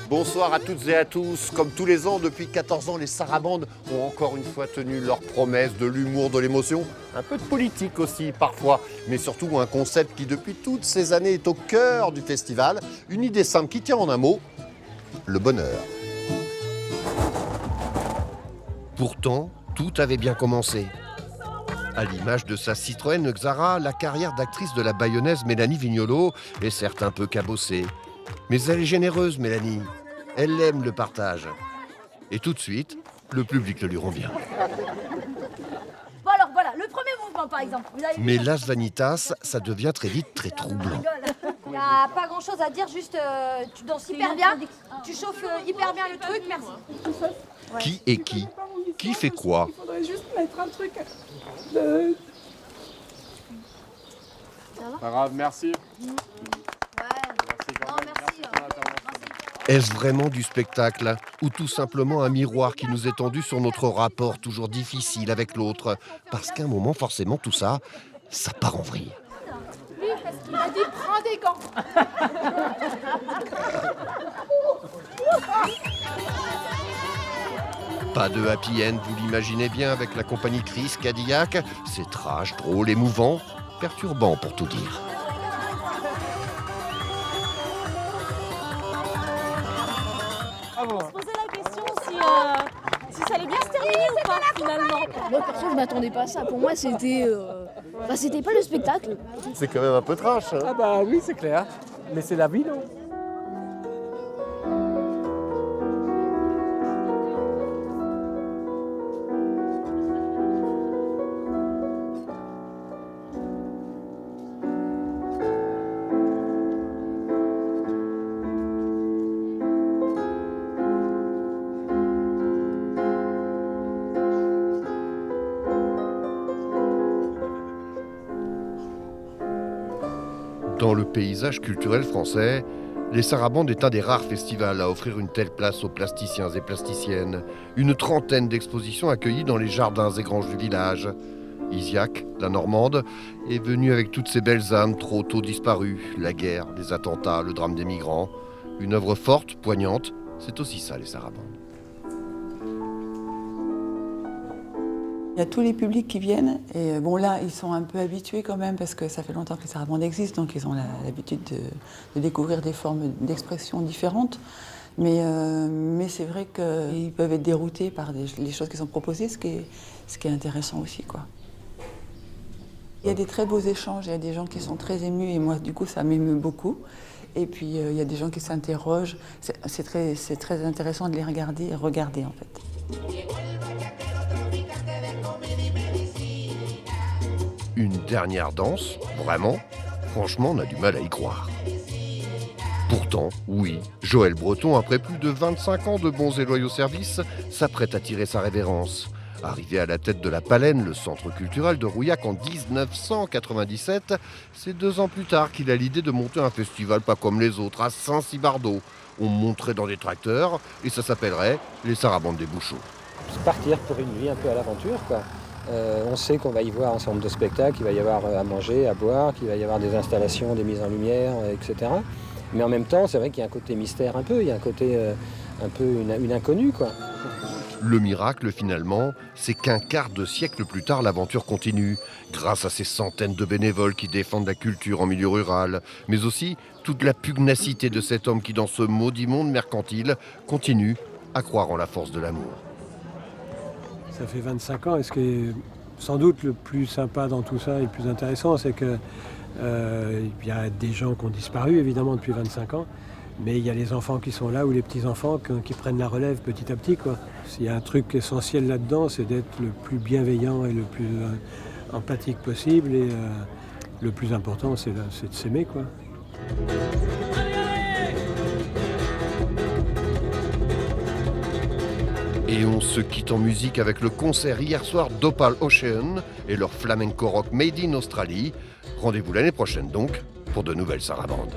Bonsoir à toutes et à tous. Comme tous les ans, depuis 14 ans, les Sarabandes ont encore une fois tenu leur promesse de l'humour, de l'émotion, un peu de politique aussi parfois, mais surtout un concept qui depuis toutes ces années est au cœur du festival. Une idée simple qui tient en un mot, le bonheur. Pourtant, tout avait bien commencé. À l'image de sa Citroën Xara, la carrière d'actrice de la bayonnaise Mélanie Vignolot est certes un peu cabossée. Mais elle est généreuse, Mélanie. Elle aime le partage. Et tout de suite, le public le lui rend bien. Bon alors voilà, le premier mouvement par exemple. Mais Las Vanitas, ça devient très vite très troublant. Il n'y a pas grand chose à dire, juste tu danses hyper bien, tu chauffes hyper bien le truc, merci. Ouais. Qui est qui? Qui fait quoi? Il faudrait juste mettre un truc Pas grave, merci. Est-ce vraiment du spectacle ou tout simplement un miroir qui nous est tendu sur notre rapport toujours difficile avec l'autre? Parce qu'à un moment, forcément, tout ça, ça part en vrille. Lui, parce qu'il m'a dit prends des gants. Pas de happy end, vous l'imaginez bien, avec la compagnie Chris Cadillac. C'est trash, drôle, émouvant, perturbant pour tout dire. On se posait la question si ça allait bien se terminer ou pas finalement. Moi perso je m'attendais pas à ça. Pour moi c'était c'était pas le spectacle. C'est quand même un peu trash. Hein. Ah bah oui, c'est clair. Mais c'est la vie, non? Dans le paysage culturel français, les Sarabandes est un des rares festivals à offrir une telle place aux plasticiens et plasticiennes. Une trentaine d'expositions accueillies dans les jardins et granges du village. Isiac, la Normande, est venue avec toutes ces belles âmes trop tôt disparues. La guerre, les attentats, le drame des migrants. Une œuvre forte, poignante, c'est aussi ça les Sarabandes. Il y a tous les publics qui viennent et bon là ils sont un peu habitués quand même parce que ça fait longtemps que les Sarabandes existent donc ils ont l'habitude de découvrir des formes d'expression différentes. Mais c'est vrai qu'ils peuvent être déroutés par les choses qui sont proposées, ce qui est intéressant aussi, quoi. Il y a des très beaux échanges, il y a des gens qui sont très émus et moi du coup ça m'émeut beaucoup. Et puis il y a des gens qui s'interrogent, c'est très intéressant de les regarder et regarder en fait. Une dernière danse, vraiment? Franchement, on a du mal à y croire. Pourtant, oui, Joël Breton, après plus de 25 ans de bons et loyaux services, s'apprête à tirer sa révérence. Arrivé à la tête de la Palaine, le centre culturel de Rouillac en 1997, c'est 2 ans plus tard qu'il a l'idée de monter un festival pas comme les autres, à Saint-Cybardeau. On monterait dans des tracteurs et ça s'appellerait les Sarabandes des Bouchots. Partir pour une vie un peu à l'aventure, quoi. On sait qu'on va y voir un certain nombre de spectacles, qu'il va y avoir à manger, à boire, qu'il va y avoir des installations, des mises en lumière, etc. Mais en même temps, c'est vrai qu'il y a un côté mystère un peu, il y a un côté un peu une inconnue, quoi. Le miracle, finalement, c'est qu'un quart de siècle plus tard, l'aventure continue, grâce à ces centaines de bénévoles qui défendent la culture en milieu rural, mais aussi toute la pugnacité de cet homme qui, dans ce maudit monde mercantile, continue à croire en la force de l'amour. Ça fait 25 ans et ce qui est sans doute le plus sympa dans tout ça et le plus intéressant, c'est que y a des gens qui ont disparu évidemment depuis 25 ans, mais il y a les enfants qui sont là ou les petits-enfants qui prennent la relève petit à petit, quoi. S'il y a un truc essentiel là-dedans, c'est d'être le plus bienveillant et le plus empathique possible et le plus important, c'est de s'aimer, quoi. Et on se quitte en musique avec le concert hier soir d'Opal Ocean et leur flamenco rock made in Australie. Rendez-vous l'année prochaine donc pour de nouvelles Sarabandes.